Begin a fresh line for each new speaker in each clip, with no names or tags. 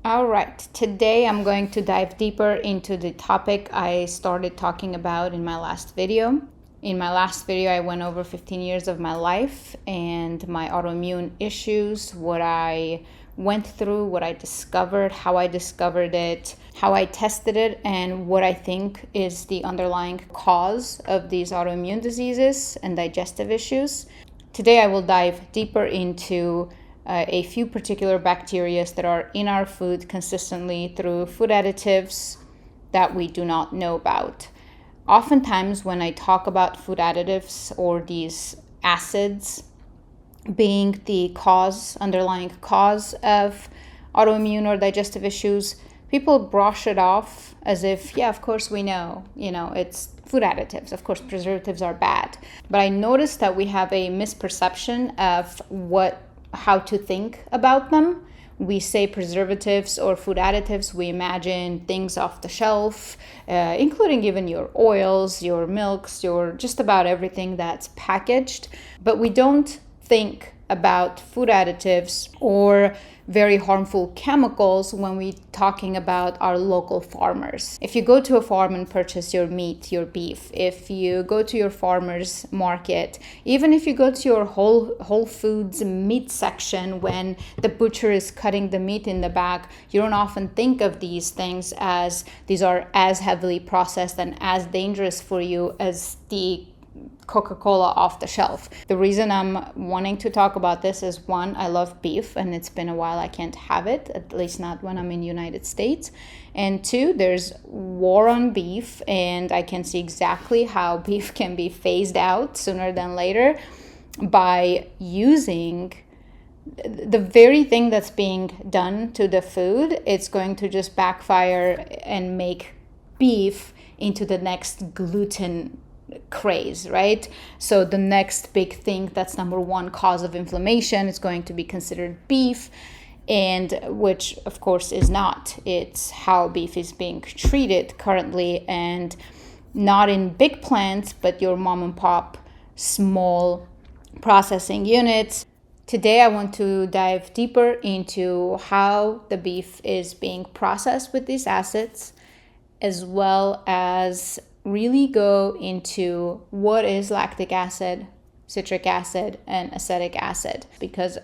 All right, today I'm going to dive deeper into the topic I started talking about in my last video. In my last video, I went over 15 years of my life and my autoimmune issues, what I went through, what I discovered, how I discovered it, how I tested it, and what I think is the underlying cause of these autoimmune diseases and digestive issues. Today, I will dive deeper into a few particular bacteria that are in our food consistently through food additives that we do not know about. Oftentimes, when I talk about food additives or these acids being the underlying cause of autoimmune or digestive issues, people brush it off as if, yeah, of course we know, it's food additives. Of course, preservatives are bad. But I noticed that we have a misperception of how to think about them. We say preservatives or food additives, we imagine things off the shelf, including even your oils, your milks, your just about everything that's packaged. But we don't think about food additives or very harmful chemicals when we're talking about our local farmers. If you go to a farm and purchase your meat, your beef, if you go to your farmer's market, even if you go to your Whole Foods meat section when the butcher is cutting the meat in the back, you don't often think of these things as these are as heavily processed and as dangerous for you as the Coca-Cola off the shelf. The reason I'm wanting to talk about this is, one, I love beef and it's been a while I can't have it, at least not when I'm in the United States. And two, there's war on beef and I can see exactly how beef can be phased out sooner than later by using the very thing that's being done to the food. It's going to just backfire and make beef into the next gluten craze, right? So the next big thing that's number one cause of inflammation is going to be considered beef, and which of course is not. It's how beef is being treated currently, and not in big plants, but your mom and pop small processing units. Today I want to dive deeper into how the beef is being processed with these acids, as well as really go into what is lactic acid, citric acid, and acetic acid, because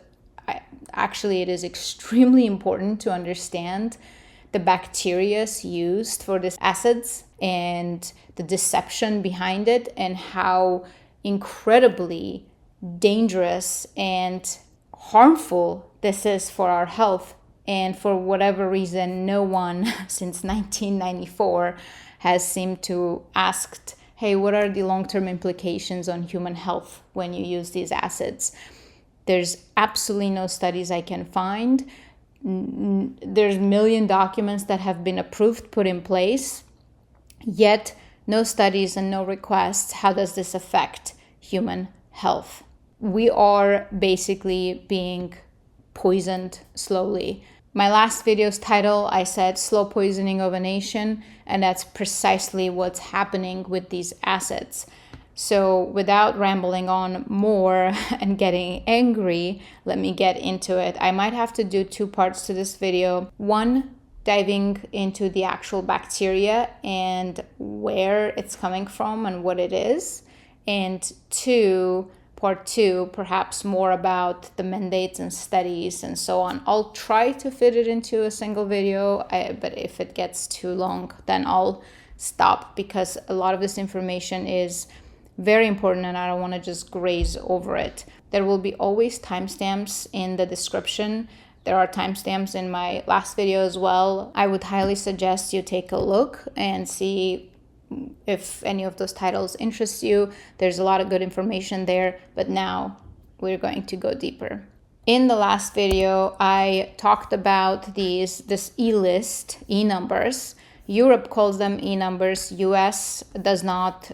it is extremely important to understand the bacteria used for these acids and the deception behind it, and how incredibly dangerous and harmful this is for our health. And for whatever reason, no one since 1994 has seemed to ask, hey, what are the long-term implications on human health when you use these acids? There's absolutely no studies I can find. There's a million documents that have been approved, put in place, yet no studies and no requests. How does this affect human health? We are basically being poisoned slowly. My last video's title, I said slow poisoning of a nation, and that's precisely what's happening with these acids. So without rambling on more and getting angry, let me get into it. I might have to do two parts to this video. One, diving into the actual bacteria and where it's coming from and what it is. And two, part two, perhaps more about the mandates and studies and so on. I'll try to fit it into a single video, but if it gets too long, then I'll stop, because a lot of this information is very important and I don't want to just graze over it. There will be always timestamps in the description. There are timestamps in my last video as well. I would highly suggest you take a look and see if any of those titles interest you. There's a lot of good information there, but now we're going to go deeper. In the last video, I talked about this E-list, E-numbers. Europe calls them E-numbers. US does not,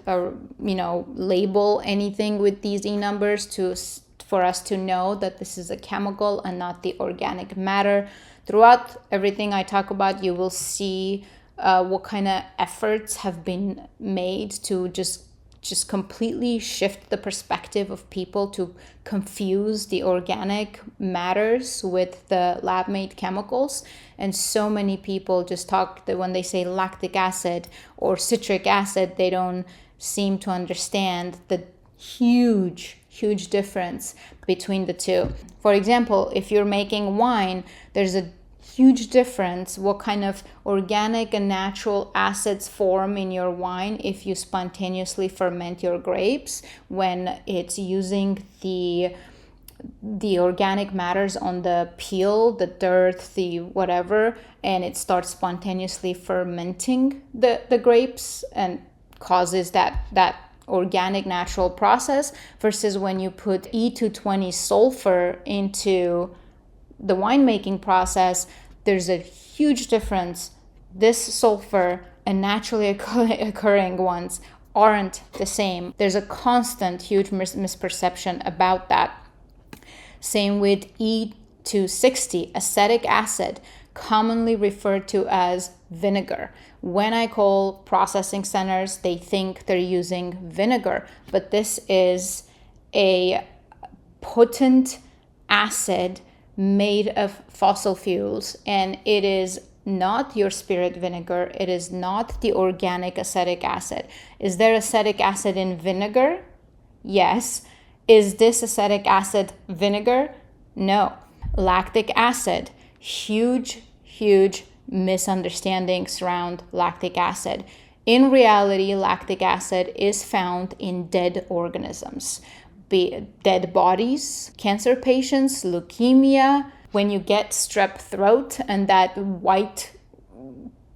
label anything with these E-numbers for us to know that this is a chemical and not the organic matter. Throughout everything I talk about, you will see what kind of efforts have been made to just just completely shift the perspective of people to confuse the organic matters with the lab-made chemicals. And so many people just talk that when they say lactic acid or citric acid, they don't seem to understand the huge difference between the two. For example, if you're making wine, there's a huge difference what kind of organic and natural acids form in your wine if you spontaneously ferment your grapes when it's using the organic matters on the peel, the dirt, the whatever, and it starts spontaneously fermenting the grapes and causes that organic natural process, versus when you put E220 sulfur into the winemaking process, there's a huge difference. This sulfur and naturally occurring ones aren't the same. There's a constant huge misperception about that. Same with E260, acetic acid, commonly referred to as vinegar. When I call processing centers, they think they're using vinegar, but this is a potent acid made of fossil fuels, and it is not your spirit vinegar. It is not the organic acetic acid. Is there acetic acid in vinegar? Yes. Is this acetic acid vinegar? No. Lactic acid, huge misunderstanding surround lactic acid. In reality, lactic acid is found in dead organisms, be it dead bodies, cancer patients, leukemia. When you get strep throat and that white,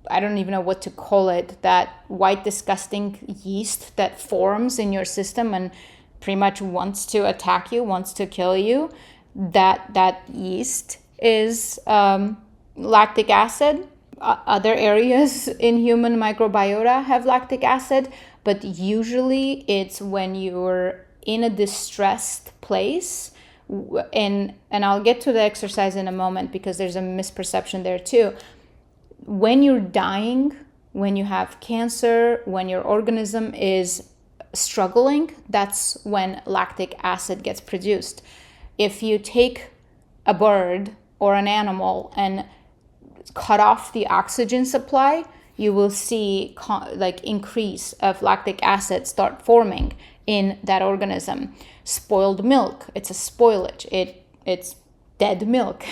I don't even know what to call it, that white disgusting yeast that forms in your system and pretty much wants to attack you, wants to kill you, that yeast is lactic acid. Other areas in human microbiota have lactic acid, but usually it's when you're in a distressed place. And I'll get to the exercise in a moment because there's a misperception there too. When you're dying, when you have cancer, when your organism is struggling, that's when lactic acid gets produced. If you take a bird or an animal and cut off the oxygen supply, you will see increase of lactic acid start forming in that organism. Spoiled milk, it's a spoilage. It's dead milk,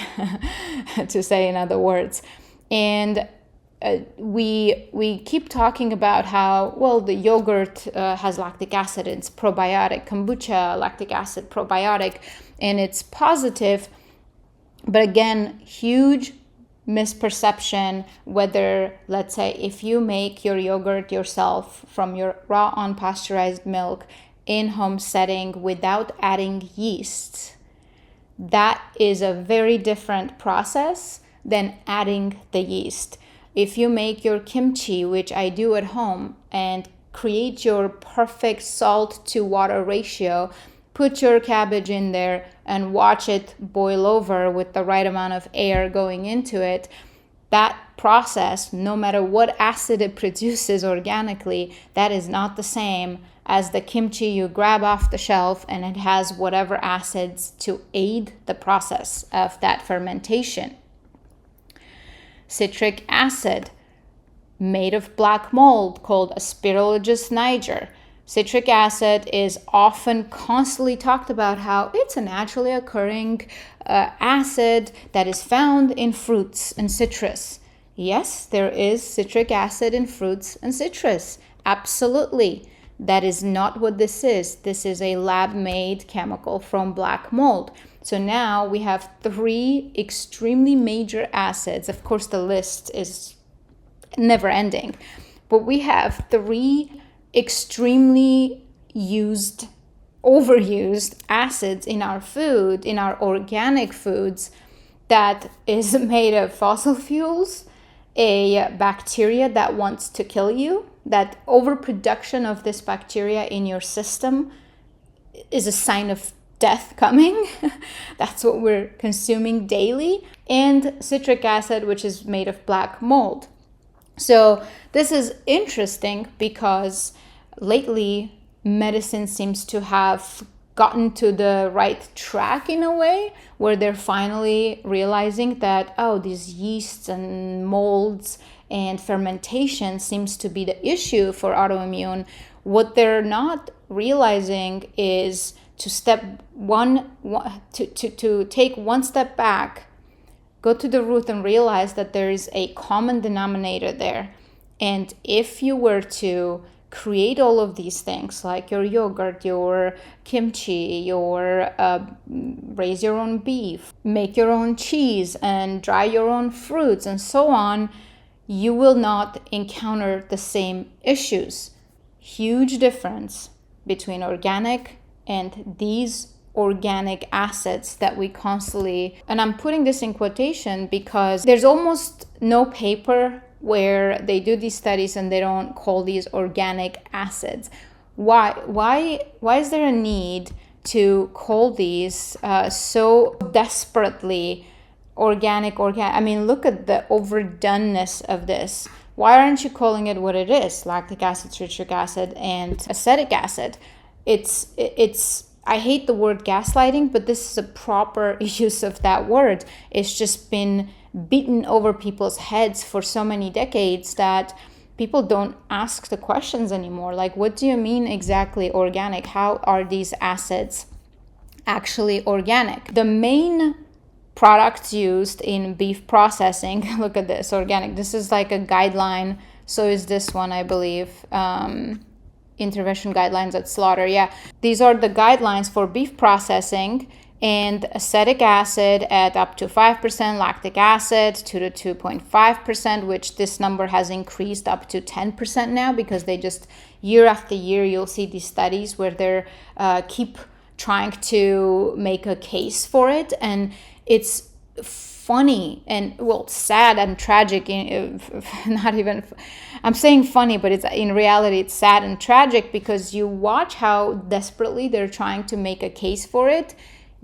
to say in other words. And we keep talking about how, well, the yogurt has lactic acid, it's probiotic, kombucha, lactic acid, probiotic, and it's positive. But again, huge misperception whether, let's say, if you make your yogurt yourself from your raw unpasteurized milk in home setting without adding yeast, that is a very different process than adding the yeast. If you make your kimchi, which I do at home, and create your perfect salt to water ratio, put your cabbage in there and watch it boil over with the right amount of air going into it, that process, no matter what acid it produces organically, that is not the same as the kimchi you grab off the shelf and it has whatever acids to aid the process of that fermentation. Citric acid, made of black mold, called Aspergillus niger. Citric acid is often constantly talked about how it's a naturally occurring acid that is found in fruits and citrus. Yes, there is citric acid in fruits and citrus. Absolutely. That is not what this is. This is a lab-made chemical from black mold. So now we have 3 extremely major acids. Of course, the list is never ending. But we have 3 extremely overused acids in our food, in our organic foods, that is made of fossil fuels, a bacteria that wants to kill you. That overproduction of this bacteria in your system is a sign of death coming. That's what we're consuming daily. And citric acid, which is made of black mold. So this is interesting because lately medicine seems to have gotten to the right track in a way, where they're finally realizing that, oh, these yeasts and molds and fermentation seems to be the issue for autoimmune. What they're not realizing is to take one step back, go to the root and realize that there is a common denominator there. And if you were to create all of these things, like your yogurt, your kimchi, your raise your own beef, make your own cheese, and dry your own fruits, and so on, you will not encounter the same issues. Huge difference between organic and these organic acids that we constantly, and I'm putting this in quotation because there's almost no paper where they do these studies and they don't call these organic acids. Why is there a need to call these so desperately organic? I mean, look at the overdoneness of this. Why aren't you calling it what it is? Lactic acid, citric acid, and acetic acid. It's I hate the word gaslighting, but this is a proper use of that word. It's just been beaten over people's heads for so many decades that people don't ask the questions anymore. Like, what do you mean exactly organic? How are these acids actually organic? The main products used in beef processing, look at this, organic. This is like a guideline. So is this one, I believe. Intervention guidelines at slaughter. Yeah, these are the guidelines for beef processing. And acetic acid at up to 5%, lactic acid 2 to 2.5%, which this number has increased up to 10% now, because they just, year after year, you'll see these studies where they're keep trying to make a case for it. And it's funny and, well, sad and tragic. Not even, I'm saying funny, but it's in reality, it's sad and tragic, because you watch how desperately they're trying to make a case for it,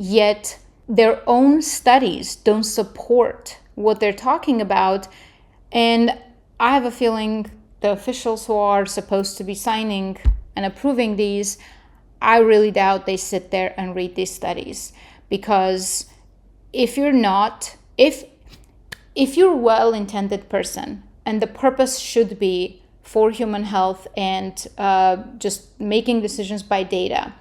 yet their own studies don't support what they're talking about. And I have a feeling the officials who are supposed to be signing and approving these, I really doubt they sit there and read these studies. Because if you're not, if you're a well-intended person and the purpose should be for human health and just making decisions by data,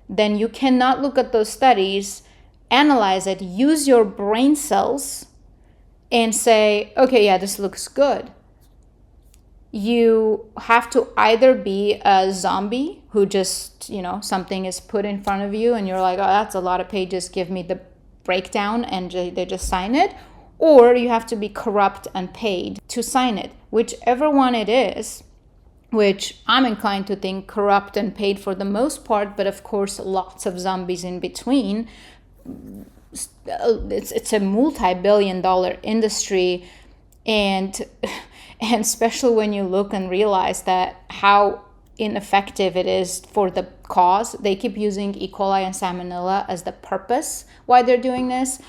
then you cannot look at those studies, analyze it, use your brain cells, and say, okay, yeah, this looks good. You have to either be a zombie who just, something is put in front of you and you're like, oh, that's a lot of pages, give me the breakdown, and they just sign it, or you have to be corrupt and paid to sign it. Whichever one it is, which I'm inclined to think corrupt and paid for the most part, but of course lots of zombies in between. It's a multi-billion-dollar industry, and especially when you look and realize that how ineffective it is for the cause. They keep using E. coli and Salmonella as the purpose why they're doing this.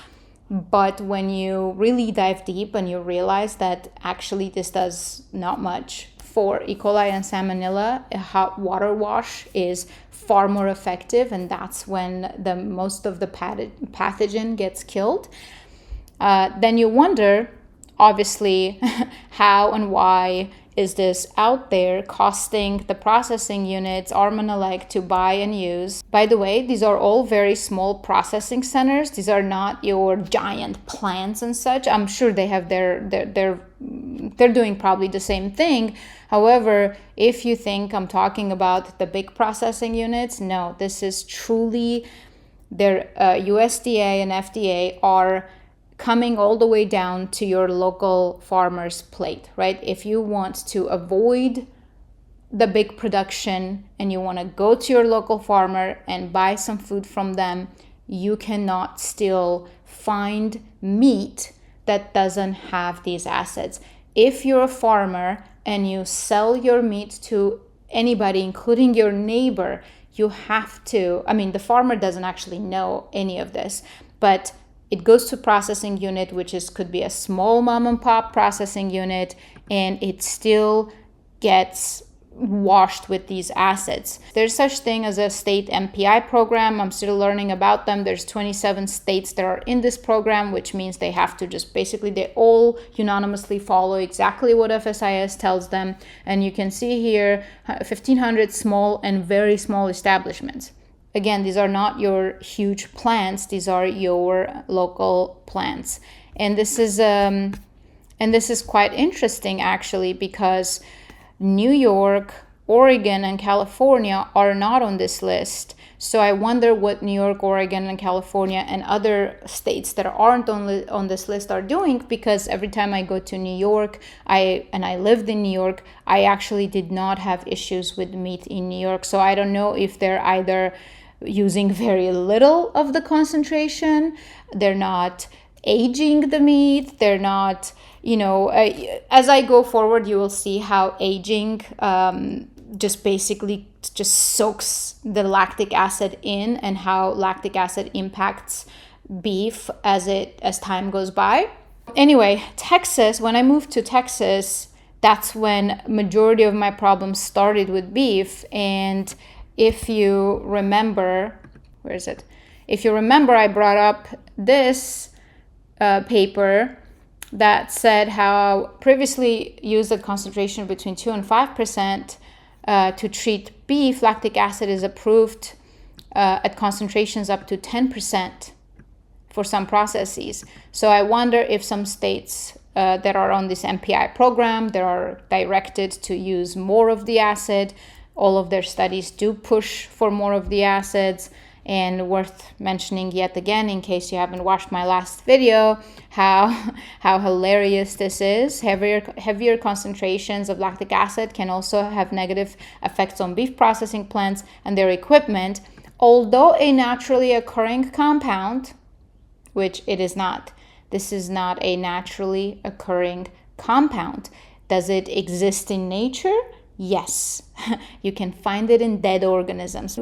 But when you really dive deep and you realize that actually this does not much for E. coli and Salmonella, a hot water wash is far more effective, and that's when the most of the pathogen gets killed. Then you wonder, obviously, how and why is this out there costing the processing units arm and a leg to buy and use? By the way, these are all very small processing centers. These are not your giant plants and such. I'm sure they have they're doing probably the same thing. However, if you think I'm talking about the big processing units, no, this is truly their USDA and FDA are coming all the way down to your local farmer's plate, right? If you want to avoid the big production and you want to go to your local farmer and buy some food from them, you cannot still find meat that doesn't have these acids. If you're a farmer and you sell your meat to anybody, including your neighbor, you have to, the farmer doesn't actually know any of this, but it goes to processing unit, which could be a small mom and pop processing unit, and it still gets washed with these acids. There's such thing as a state MPI program. I'm still learning about them. There's 27 states that are in this program, which means they have to just basically, they all unanimously follow exactly what FSIS tells them. And you can see here 1,500 small and very small establishments. Again, these are not your huge plants. These are your local plants. And this is quite interesting actually, because New York, Oregon, and California are not on this list. So I wonder what New York, Oregon, and California and other states that aren't on this list are doing, because every time I go to New York, I lived in New York, I actually did not have issues with meat in New York. So I don't know if they're either using very little of the concentration, they're not aging the meat, they're not, as I go forward, you will see how aging just basically just soaks the lactic acid in, and how lactic acid impacts beef as time goes by. Anyway, Texas, when I moved to Texas, that's when majority of my problems started with beef. And if you remember, I brought up this paper that said how previously used a concentration between 2 and 5% to treat beef. Lactic acid is approved at concentrations up to 10% for some processes. So I wonder if some states that are on this MPI program, that are directed to use more of the acid, all of their studies do push for more of the acids. And worth mentioning yet again, in case you haven't watched my last video, how hilarious this is. Heavier concentrations of lactic acid can also have negative effects on beef processing plants and their equipment. Although a naturally occurring compound, which it is not. This is not a naturally occurring compound. Does it exist in nature? Yes. You can find it in dead organisms.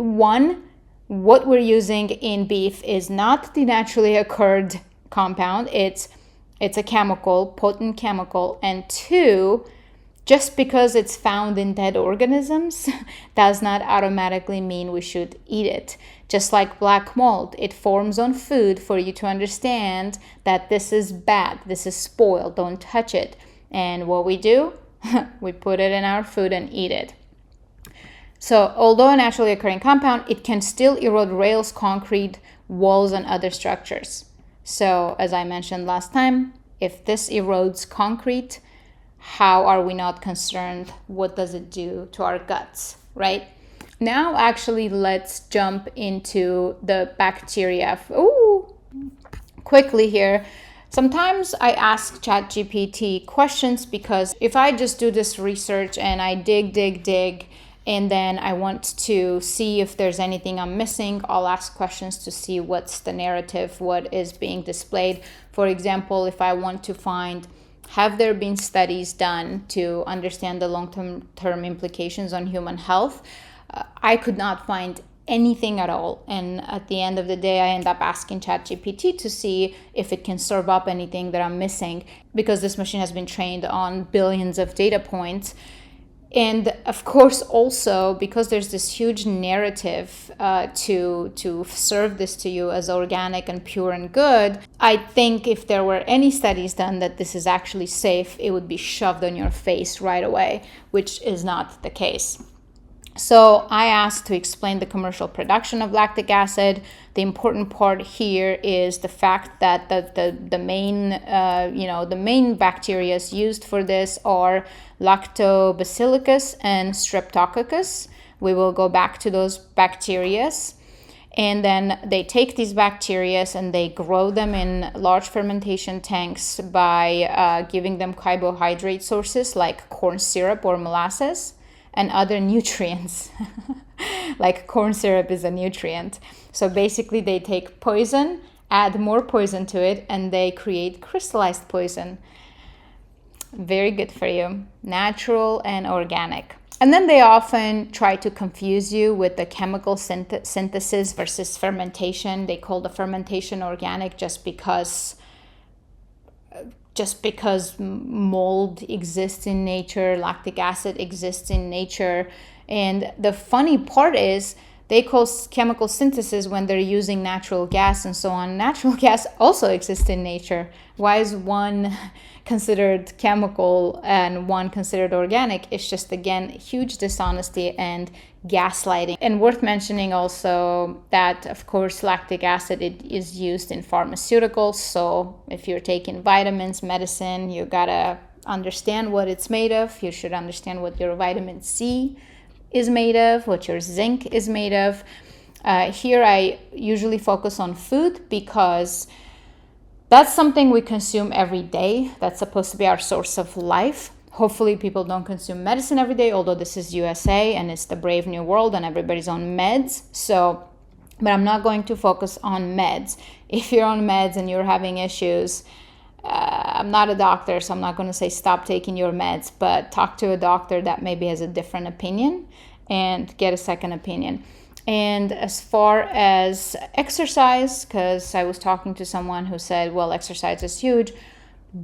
What we're using in beef is not the naturally occurred compound. It's a chemical, potent chemical. And 2, just because it's found in dead organisms does not automatically mean we should eat it. Just like black mold, it forms on food for you to understand that this is bad, this is spoiled, don't touch it. And what we do, we put it in our food and eat it. So although a naturally occurring compound, it can still erode rails, concrete, walls, and other structures. So as I mentioned last time, if this erodes concrete, how are we not concerned? What does it do to our guts, right? Now actually let's jump into the bacteria. Quickly here. Sometimes I ask ChatGPT questions, because if I just do this research and I dig, and then I want to see if there's anything I'm missing, I'll ask questions to see what's the narrative, what is being displayed. For example, if I want to find, have there been studies done to understand the long-term implications on human health? I could not find anything at all. And at the end of the day, I end up asking ChatGPT to see if it can serve up anything that I'm missing, because this machine has been trained on billions of data points. And of course, also because there's this huge narrative to serve this to you as organic and pure and good, I think if there were any studies done that this is actually safe, it would be shoved on your face right away, which is not the case. So I asked to explain the commercial production of lactic acid. The important part here is the fact that the main bacteria used for this are Lactobacillus and Streptococcus. We will go back to those bacteria. And then they take these bacteria and they grow them in large fermentation tanks by giving them carbohydrate sources like corn syrup or molasses and other nutrients. Like corn syrup is a nutrient. So basically they take poison, add more poison to it, and they create crystallized poison. Very good for you. Natural and organic. And then they often try to confuse you with the chemical synthesis versus fermentation. They call the fermentation organic just because just because mold exists in nature, lactic acid exists in nature. And the funny part is they call chemical synthesis when they're using natural gas and so on. Natural gas also exists in nature. Why is one considered chemical and one considered organic? It's just, again, huge dishonesty and gaslighting. And worth mentioning also that, of course, lactic acid, it is used in pharmaceuticals. So if you're taking vitamins, medicine, you gotta understand what it's made of. You should understand what your vitamin C is made of, what your zinc is made of. Here I usually focus on food because that's something we consume every day. That's supposed to be our source of life. Hopefully people don't consume medicine every day, although this is USA and it's the brave new world and everybody's on meds. But I'm not going to focus on meds. If you're on meds and you're having issues, I'm not a doctor, so I'm not going to say stop taking your meds, but talk to a doctor that maybe has a different opinion and get a second opinion. And as far as exercise, because I was talking to someone who said, well, exercise is huge,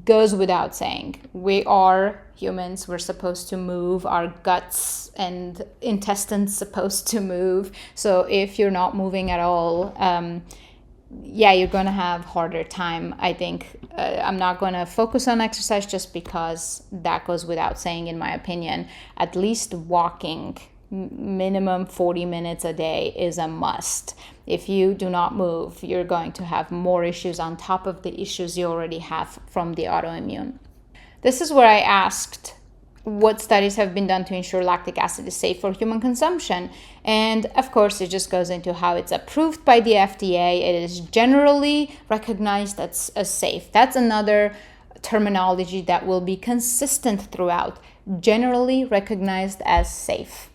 goes without saying. We are humans. We're supposed to move. Our guts and intestines supposed to move. So if you're not moving at all, you're going to have harder time. I think I'm not going to focus on exercise just because that goes without saying, in my opinion. At least walking minimum 40 minutes a day is a must. If you do not move, you're going to have more issues on top of the issues you already have from the autoimmune. This is where I asked what studies have been done to ensure lactic acid is safe for human consumption. And of course, it just goes into how it's approved by the FDA. It is generally recognized as safe. That's another terminology that will be consistent throughout. Generally recognized as safe.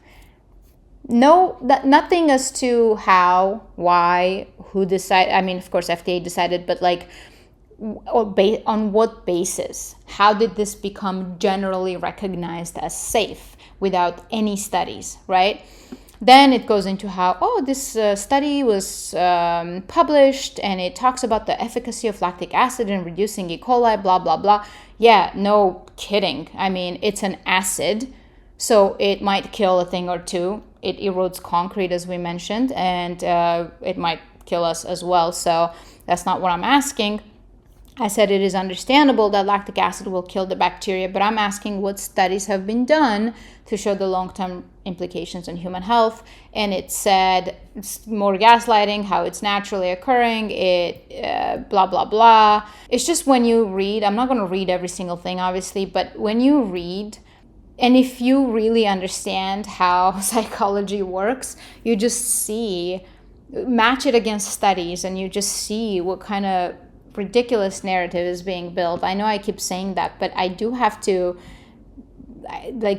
Nothing as to how, why, who decided. I mean, of course, FDA decided, but on what basis? How did this become generally recognized as safe without any studies, right? Then it goes into how, this study was published and it talks about the efficacy of lactic acid in reducing E. coli, blah, blah, blah. Yeah, no kidding. I mean, it's an acid, so it might kill a thing or two. It erodes concrete, as we mentioned, and it might kill us as well. So that's not what I'm asking. I said it is understandable that lactic acid will kill the bacteria, but I'm asking what studies have been done to show the long-term implications on human health. And it said it's more gaslighting, how it's naturally occurring, blah, blah, blah. It's just when you read, I'm not going to read every single thing, obviously, but when you read, and if you really understand how psychology works, you just match it against studies, and you just see what kind of ridiculous narrative is being built. I know I keep saying that, but I do have to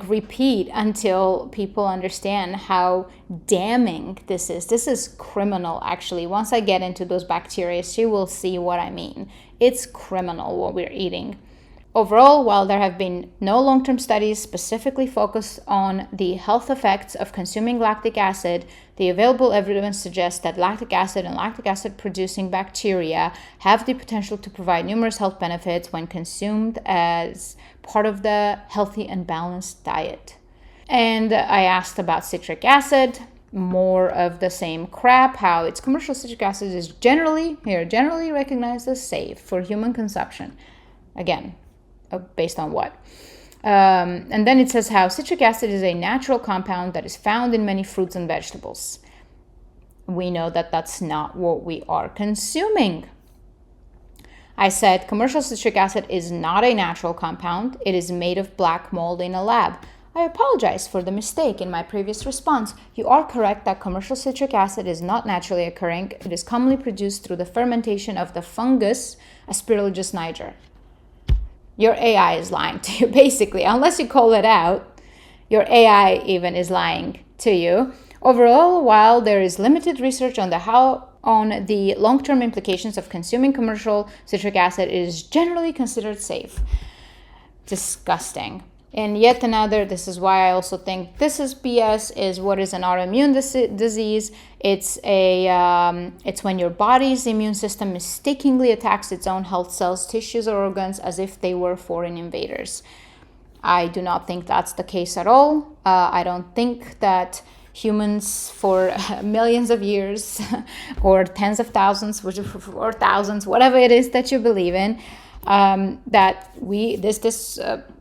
repeat until people understand how damning this is. This is criminal, actually. Once I get into those bacteria, you will see what I mean. It's criminal what we're eating. Overall, while there have been no long-term studies specifically focused on the health effects of consuming lactic acid, the available evidence suggests that lactic acid and lactic acid-producing bacteria have the potential to provide numerous health benefits when consumed as part of the healthy and balanced diet. And I asked about citric acid, more of the same crap, how its commercial citric acid is generally recognized as safe for human consumption. Again, based on what? And then it says how citric acid is a natural compound that is found in many fruits and vegetables. We know that that's not what we are consuming. I said commercial citric acid is not a natural compound. It is made of black mold in a lab. I apologize for the mistake in my previous response. You are correct that commercial citric acid is not naturally occurring. It is commonly produced through the fermentation of the fungus Aspergillus niger. Your AI is lying to you, basically. Unless you call it out, your AI even is lying to you. Overall, while there is limited research on the long-term implications of consuming commercial citric acid, it is generally considered safe. Disgusting. And yet another, this is why I also think this is BS, is what is an autoimmune disease. It's when your body's immune system mistakenly attacks its own health cells, tissues, or organs as if they were foreign invaders. I do not think that's the case at all. I don't think that humans for millions of years or tens of thousands or thousands, whatever it is that you believe in, that this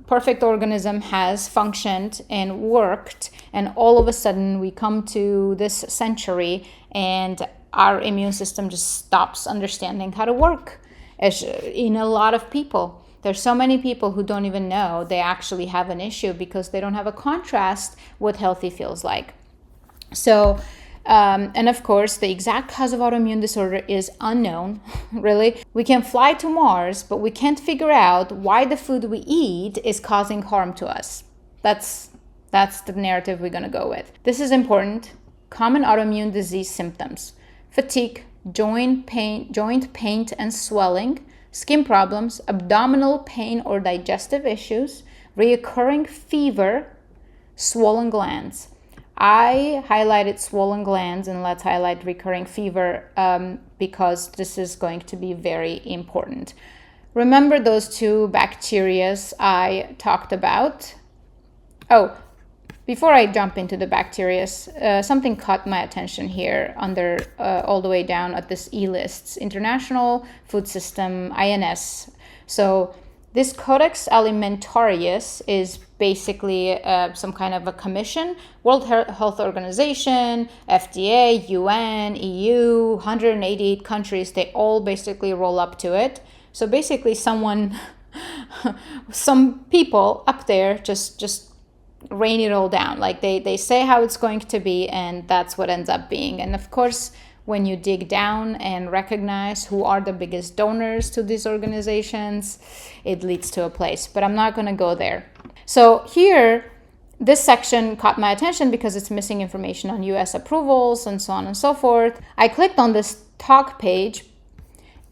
perfect organism has functioned and worked, and all of a sudden we come to this century and our immune system just stops understanding how to work. In a lot of people, there's so many people who don't even know they actually have an issue because they don't have a contrast what healthy feels like. So, and of course, the exact cause of autoimmune disorder is unknown, really. We can fly to Mars, but we can't figure out why the food we eat is causing harm to us. That's the narrative we're going to go with. This is important. Common autoimmune disease symptoms: fatigue, joint pain and swelling, skin problems, abdominal pain or digestive issues, reoccurring fever, swollen glands. I highlighted swollen glands, and let's highlight recurring fever because this is going to be very important. Remember those two bacteria I talked about? Oh, before I jump into the bacteria, something caught my attention here under all the way down at this E-lists, International Food System, INS. So this Codex Alimentarius is basically some kind of a commission. World Health Organization, FDA, UN, EU, 188 countries, they all basically roll up to it. So basically some people up there just rain it all down. Like they say how it's going to be, and that's what ends up being. And of course, when you dig down and recognize who are the biggest donors to these organizations, it leads to a place. But I'm not going to go there. So here, this section caught my attention because it's missing information on US approvals and so on and so forth. I clicked on this talk page,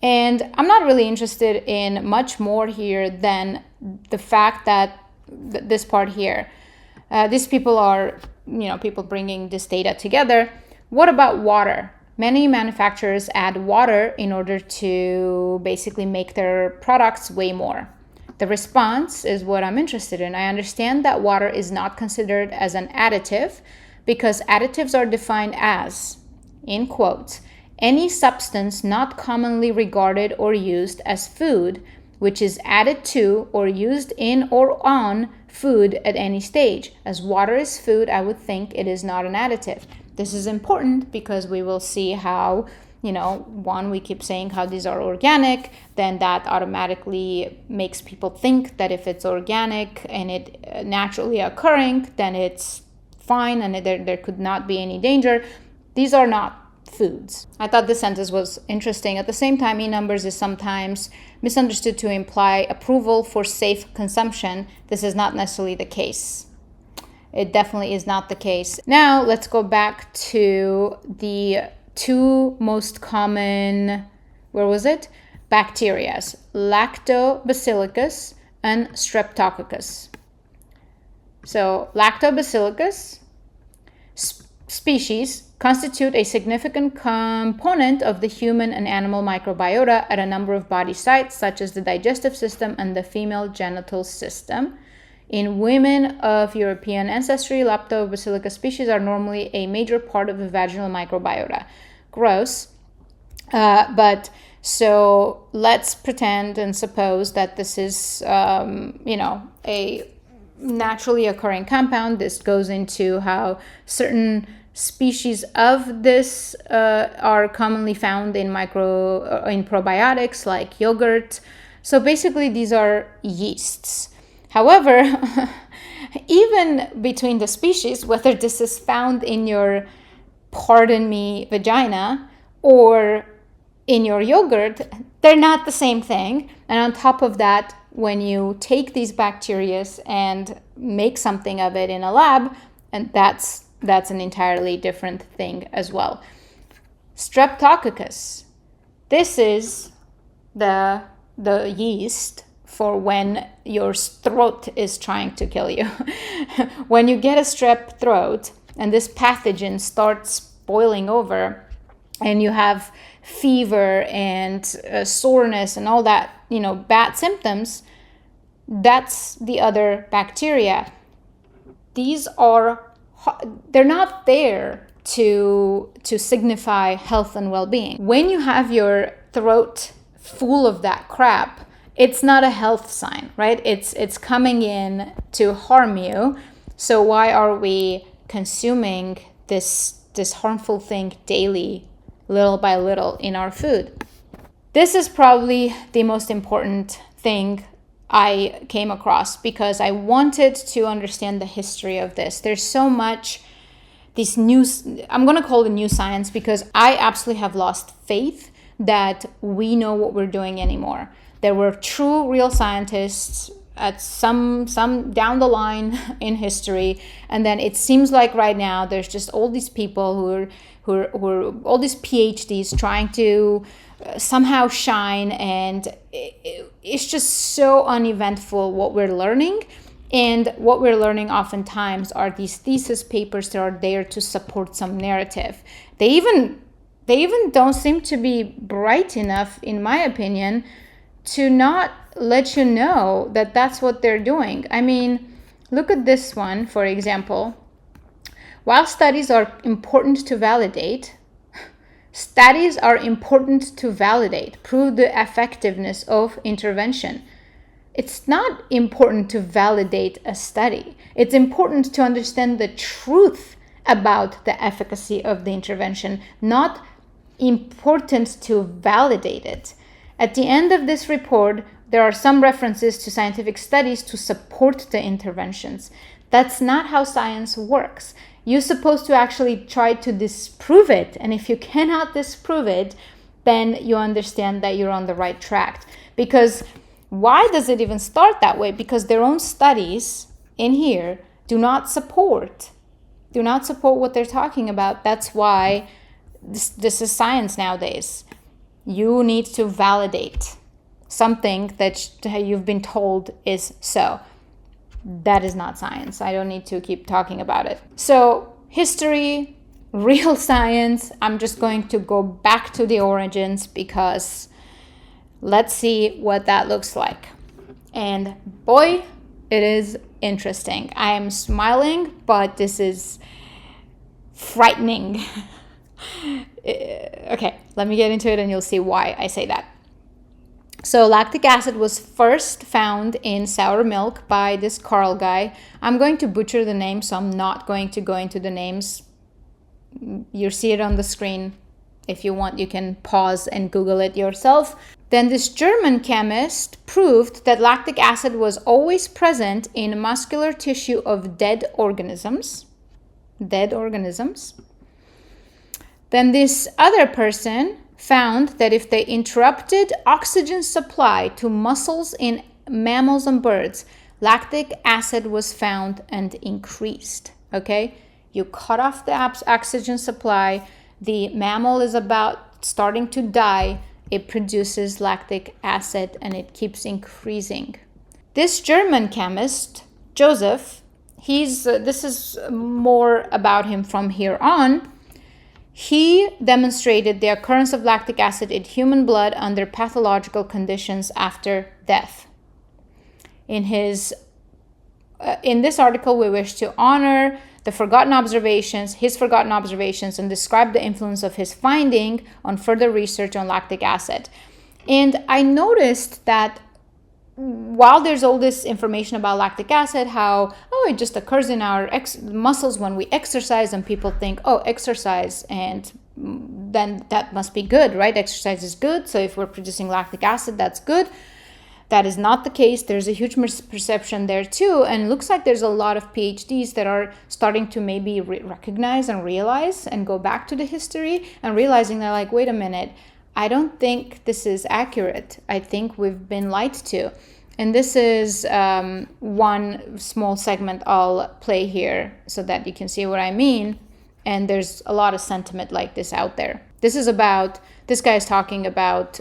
and I'm not really interested in much more here than the fact that this part here, these people are, people bringing this data together. What about water? Many manufacturers add water in order to basically make their products weigh more. The response is what I'm interested in. I understand that water is not considered as an additive because additives are defined as, in quotes, any substance not commonly regarded or used as food, which is added to or used in or on food at any stage. As water is food, I would think it is not an additive. This is important because we will see how, we keep saying how these are organic, then that automatically makes people think that if it's organic and it naturally occurring, then it's fine and there could not be any danger. These are not foods. I thought this sentence was interesting. At the same time, e-numbers is sometimes misunderstood to imply approval for safe consumption. This is not necessarily the case. It definitely is not the case. Now, let's go back to the two most common, bacteria, Lactobacillus and Streptococcus. So, Lactobacillus species constitute a significant component of the human and animal microbiota at a number of body sites, such as the digestive system and the female genital system. In women of European ancestry, Lactobacillus species are normally a major part of the vaginal microbiota. Gross. But so let's pretend and suppose that this is, a naturally occurring compound. This goes into how certain species of this are commonly found in probiotics like yogurt. So basically, these are yeasts. However, even between the species, whether this is found in your, vagina or in your yogurt, they're not the same thing. And on top of that, when you take these bacteria and make something of it in a lab, and that's an entirely different thing as well. Streptococcus. This is the yeast for when your throat is trying to kill you. When you get a strep throat and this pathogen starts boiling over and you have fever and soreness and all that, bad symptoms, that's the other bacteria. They're not there to signify health and well-being. When you have your throat full of that crap, it's not a health sign, right? It's coming in to harm you. So why are we consuming this harmful thing daily, little by little, in our food? This is probably the most important thing I came across because I wanted to understand the history of this. There's so much these I'm going to call it new science, because I absolutely have lost faith that we know what we're doing anymore. There were true, real scientists at some down the line in history, and then it seems like right now there's just all these people who are all these PhDs trying to somehow shine, and it's just so uneventful what we're learning. And what we're learning oftentimes are these thesis papers that are there to support some narrative. They even don't seem to be bright enough, in my opinion, to not let you know that that's what they're doing. I mean, look at this one, for example. While studies are important to validate, prove the effectiveness of intervention. It's not important to validate a study. It's important to understand the truth about the efficacy of the intervention, not important to validate it. At the end of this report, there are some references to scientific studies to support the interventions. That's not how science works. You're supposed to actually try to disprove it. And if you cannot disprove it, then you understand that you're on the right track. Because why does it even start that way? Because their own studies in here do not support what they're talking about. That's why this is science nowadays. You need to validate something that you've been told is so. That is not science. I don't need to keep talking about it. So history, real science, I'm just going to go back to the origins because let's see what that looks like. And boy, it is interesting. I am smiling, but this is frightening. Okay, let me get into it and you'll see why I say that. So lactic acid was first found in sour milk by this Carl guy. I'm going to butcher the name, so I'm not going to go into the names. You see it on the screen. If you want, you can pause and Google it yourself. Then this German chemist proved that lactic acid was always present in muscular tissue of dead organisms. Then this other person found that if they interrupted oxygen supply to muscles in mammals and birds, lactic acid was found and increased. Okay, you cut off the oxygen supply, the mammal is about starting to die, it produces lactic acid and it keeps increasing. This German chemist, Joseph, this is more about him from here on. He demonstrated the occurrence of lactic acid in human blood under pathological conditions after death. In this article, we wish to honor his forgotten observations, and describe the influence of his finding on further research on lactic acid. And I noticed that while there's all this information about lactic acid, how, it just occurs in our muscles when we exercise, and people think, exercise, and then that must be good, right? Exercise is good, so if we're producing lactic acid, that's good. That is not the case. There's a huge misperception there too, and it looks like there's a lot of PhDs that are starting to maybe recognize and realize and go back to the history and realizing they're like, wait a minute, I don't think this is accurate. I think we've been lied to. And this is one small segment I'll play here so that you can see what I mean. And there's a lot of sentiment like this out there. This guy is talking about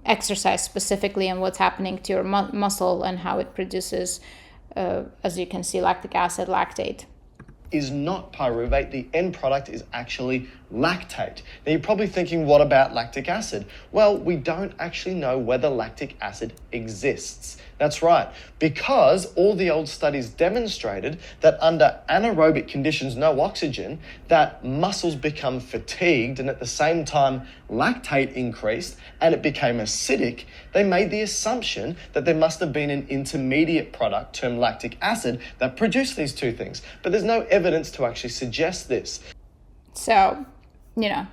exercise specifically and what's happening to your muscle and how it produces, as you can see, lactic acid, lactate.
Is not pyruvate, the end product is actually lactate. Now you're probably thinking, what about lactic acid? Well, we don't actually know whether lactic acid exists. That's right, because all the old studies demonstrated that under anaerobic conditions, no oxygen, that muscles become fatigued, and at the same time lactate increased and it became acidic. They made the assumption that there must have been an intermediate product termed lactic acid that produced these two things, but there's no evidence to actually suggest this.
So,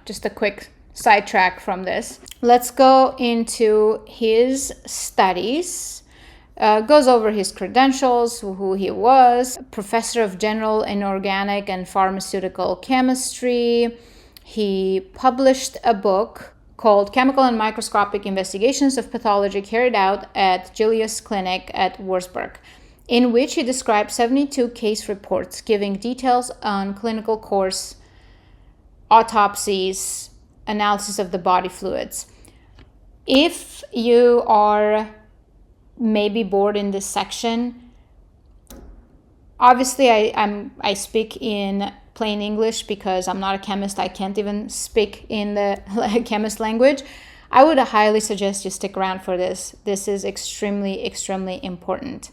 just a quick sidetrack from this. Let's go into his studies. Goes over his credentials, who he was, professor of general inorganic and pharmaceutical chemistry. He published a book called Chemical and Microscopic Investigations of Pathology Carried Out at Julius Clinic at Wurzburg, in which he described 72 case reports giving details on clinical course, autopsies, analysis of the body fluids. If you are maybe bored in this section, obviously I speak in plain English because I'm not a chemist. I can't even speak in the chemist language. I would highly suggest you stick around for this. This is extremely, extremely important.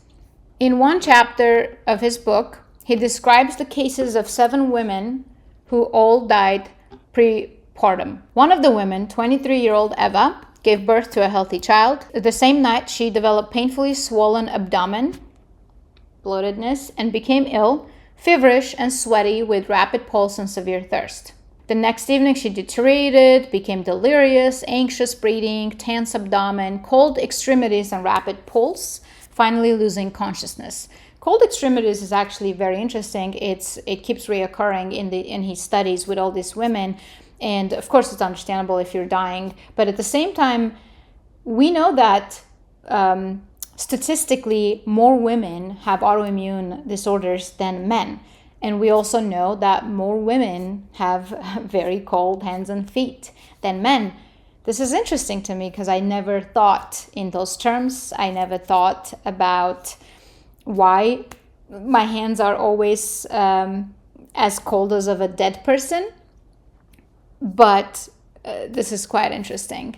In one chapter of his book, he describes the cases of 7 women who all died prepartum. One of the women, 23-year-old Eva, gave birth to a healthy child. The same night, she developed painfully swollen abdomen, bloatedness, and became ill, feverish and sweaty with rapid pulse and severe thirst. The next evening, she deteriorated, became delirious, anxious breathing, tense abdomen, cold extremities, and rapid pulse, finally losing consciousness. Cold extremities is actually very interesting. It keeps reoccurring in his studies with all these women. And of course, it's understandable if you're dying. But at the same time, we know that statistically, more women have autoimmune disorders than men. And we also know that more women have very cold hands and feet than men. This is interesting to me because I never thought in those terms. I never thought about why my hands are always as cold as of a dead person. But this is quite interesting.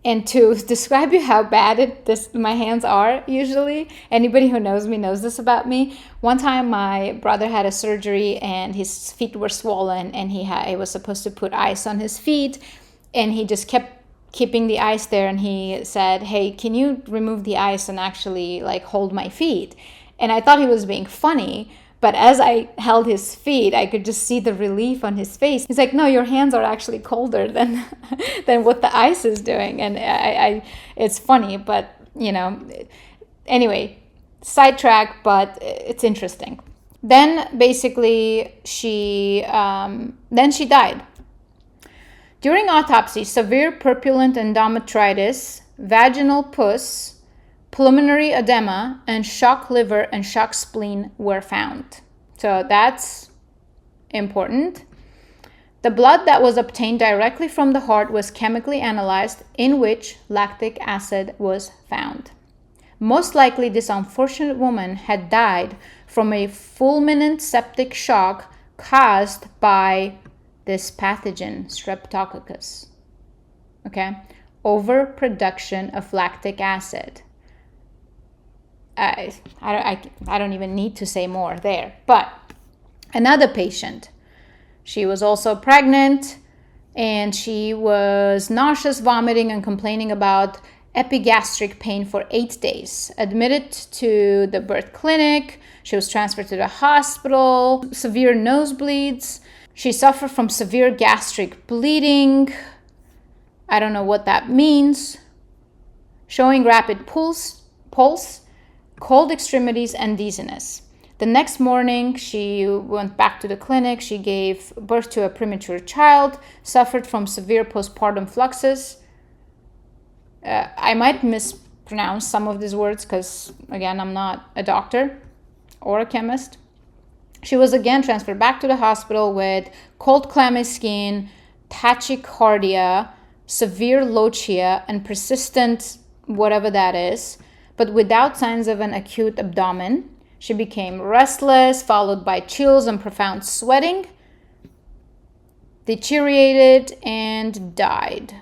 And to describe you how bad my hands are usually, anybody who knows me knows this about me. One time my brother had a surgery and his feet were swollen and he was supposed to put ice on his feet, and he just kept keeping the ice there, and he said, "Hey, can you remove the ice and actually hold my feet?" And I thought he was being funny. But as I held his feet, I could just see the relief on his face. He's like, "No, your hands are actually colder than what the ice is doing." And it's funny, but anyway, sidetrack, but it's interesting. Then basically she died. During autopsy, severe purulent endometritis, vaginal pus, pulmonary edema, and shock liver and shock spleen were found. So that's important. The blood that was obtained directly from the heart was chemically analyzed, in which lactic acid was found. Most likely, this unfortunate woman had died from a fulminant septic shock caused by this pathogen, Streptococcus. Okay? Overproduction of lactic acid. I don't even need to say more there. But another patient, she was also pregnant, and she was nauseous, vomiting, and complaining about epigastric pain for 8 days. Admitted to the birth clinic. She was transferred to the hospital. Severe nosebleeds. She suffered from severe gastric bleeding. I don't know what that means. Showing rapid pulse, cold extremities, and dizziness. The next morning, she went back to the clinic. She gave birth to a premature child, suffered from severe postpartum fluxes. I might mispronounce some of these words because, again, I'm not a doctor or a chemist. She was again transferred back to the hospital with cold, clammy skin, tachycardia, severe lochia, and persistent whatever that is, but without signs of an acute abdomen. She became restless, followed by chills and profound sweating, deteriorated, and died.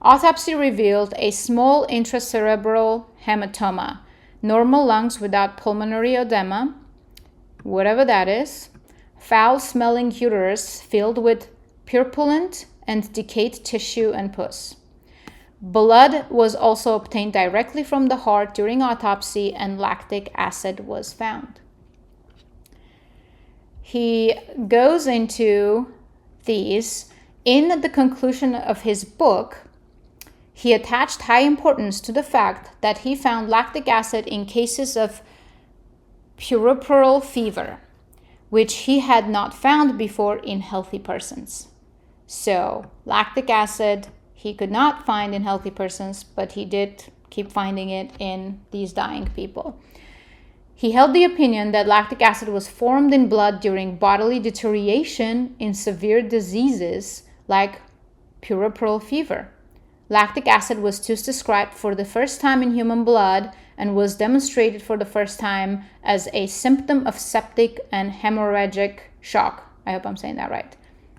Autopsy revealed a small intracerebral hematoma, normal lungs without pulmonary edema, whatever that is, foul-smelling uterus filled with purulent and decayed tissue and pus. Blood was also obtained directly from the heart during autopsy, and lactic acid was found. He goes into these. In the conclusion of his book, he attached high importance to the fact that he found lactic acid in cases of puerperal fever, which he had not found before in healthy persons. So, lactic acid he could not find in healthy persons, but he did keep finding it in these dying people. He held the opinion that lactic acid was formed in blood during bodily deterioration in severe diseases like puerperal fever. Lactic acid was thus described for the first time in human blood and was demonstrated for the first time as a symptom of septic and hemorrhagic shock. I hope I'm saying that right.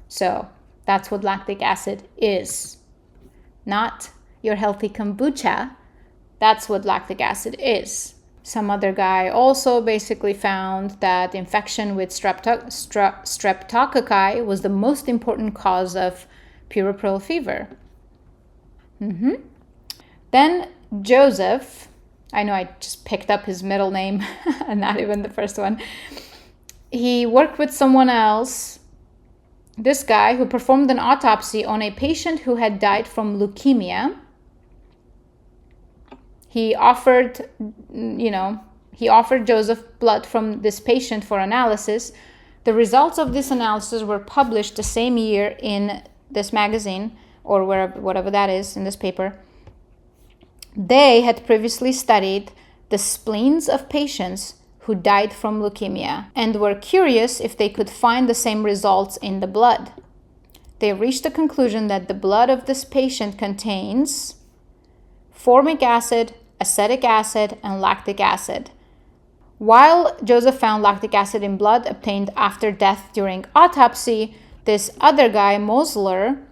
So that's what lactic acid is. Not your healthy kombucha. That's what lactic acid is. Some other guy also basically found that infection with streptococci was the most important cause of puerperal fever. Then Joseph, I know I just picked up his middle name, not even the first one. He worked with someone else, this guy, who performed an autopsy on a patient who had died from leukemia. He offered Joseph blood from this patient for analysis. The results of this analysis were published the same year in this magazine, or whatever that is, in this paper. They had previously studied the spleens of patients who died from leukemia and were curious if they could find the same results in the blood. They reached the conclusion that the blood of this patient contains formic acid, acetic acid, and lactic acid. While Joseph found lactic acid in blood obtained after death during autopsy, this other guy, Mosler,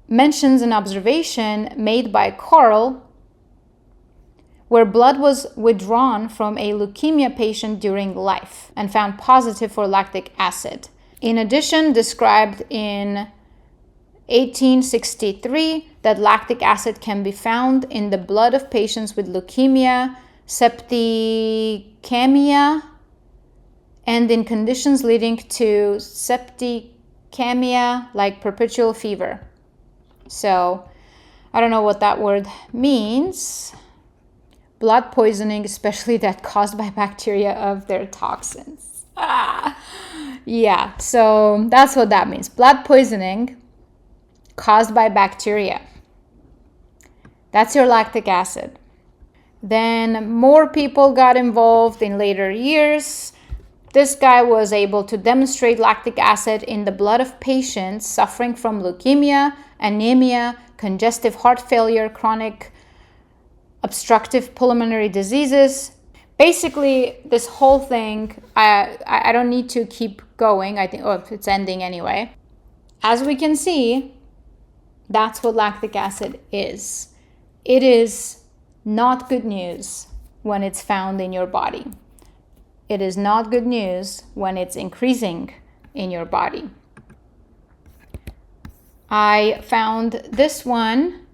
mentions an observation made by Carl where blood was withdrawn from a leukemia patient during life and found positive for lactic acid. In addition, described in 1863 that lactic acid can be found in the blood of patients with leukemia, septicemia, and in conditions leading to septicemia like perpetual fever. So, I don't know what that word means. Blood poisoning, especially that caused by bacteria of their toxins. Yeah, so that's what that means. Blood poisoning caused by bacteria. That's your lactic acid. Then more people got involved in later years. This guy was able to demonstrate lactic acid in the blood of patients suffering from leukemia, anemia, congestive heart failure, chronic obstructive pulmonary diseases. Basically, this whole thing, I don't need to keep going. I think, it's ending anyway. As we can see, that's what lactic acid is. It is not good news when it's found in your body. It is not good news when it's increasing in your body. I found this one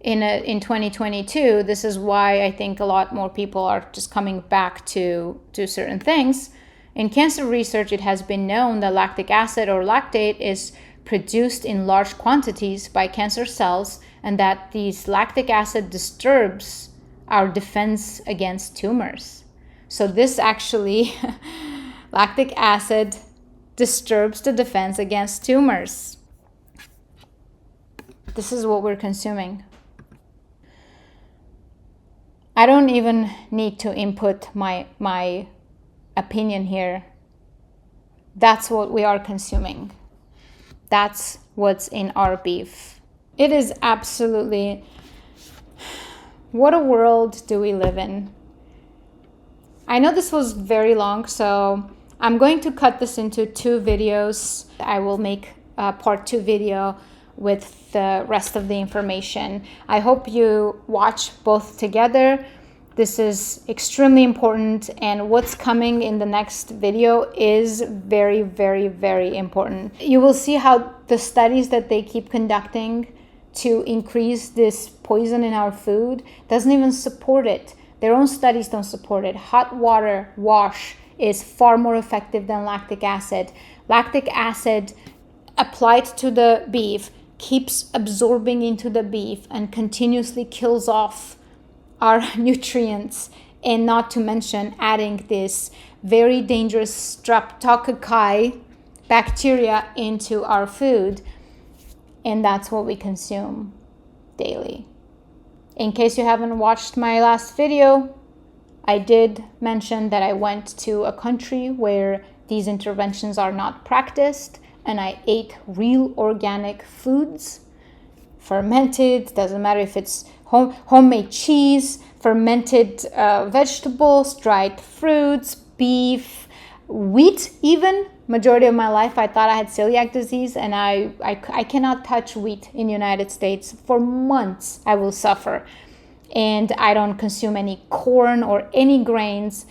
in 2022. This is why I think a lot more people are just coming back to certain things. In cancer research, it has been known that lactic acid or lactate is produced in large quantities by cancer cells, and that these lactic acid disturbs our defense against tumors. So this actually, lactic acid disturbs the defense against tumors. This is what we're consuming. I don't even need to input my opinion here. That's what we are consuming. That's what's in our beef. It is absolutely, what a world do we live in. I know this was very long, so I'm going to cut this into 2 videos. I will make a part 2 video with the rest of the information. I hope you watch both together. This is extremely important, and what's coming in the next video is very, very, very important. You will see how the studies that they keep conducting to increase this poison in our food doesn't even support it. Their own studies don't support it. Hot water wash is far more effective than lactic acid. Lactic acid applied to the beef keeps absorbing into the beef and continuously kills off our nutrients, and not to mention adding this very dangerous streptococci bacteria into our food, and that's what we consume daily. In case you haven't watched my last video, I did mention that I went to a country where these interventions are not practiced, and I ate real organic foods, fermented, doesn't matter if it's homemade cheese, fermented vegetables, dried fruits, beef, wheat even. Majority of my life I thought I had celiac disease, and I cannot touch wheat in the United States. For months I will suffer. And I don't consume any corn or any grains.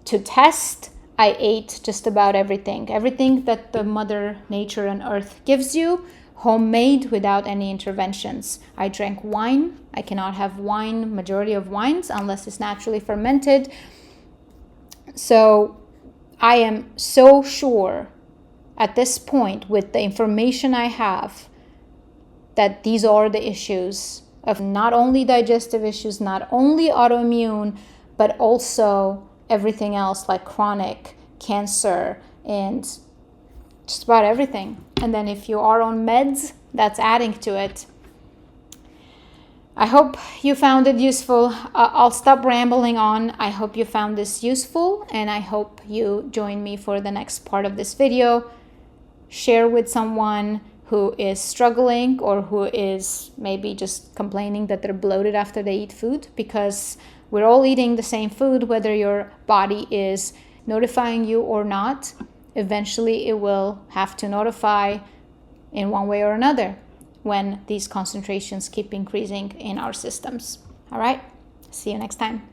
To test, I ate just about everything. Everything that the Mother Nature and Earth gives you, homemade without any interventions. I drank wine. I cannot have wine, majority of wines, unless it's naturally fermented. So I am so sure at this point, with the information I have, that these are the issues of not only digestive issues, not only autoimmune, but also everything else like chronic cancer and just about everything. And then if you are on meds, that's adding to it. I hope you found it useful. I'll stop rambling on. I hope you found this useful, and I hope you join me for the next part of this video. Share with someone who is struggling or who is maybe just complaining that they're bloated after they eat food, because we're all eating the same food, whether your body is notifying you or not. Eventually it will have to notify in one way or another when these concentrations keep increasing in our systems. All right, see you next time.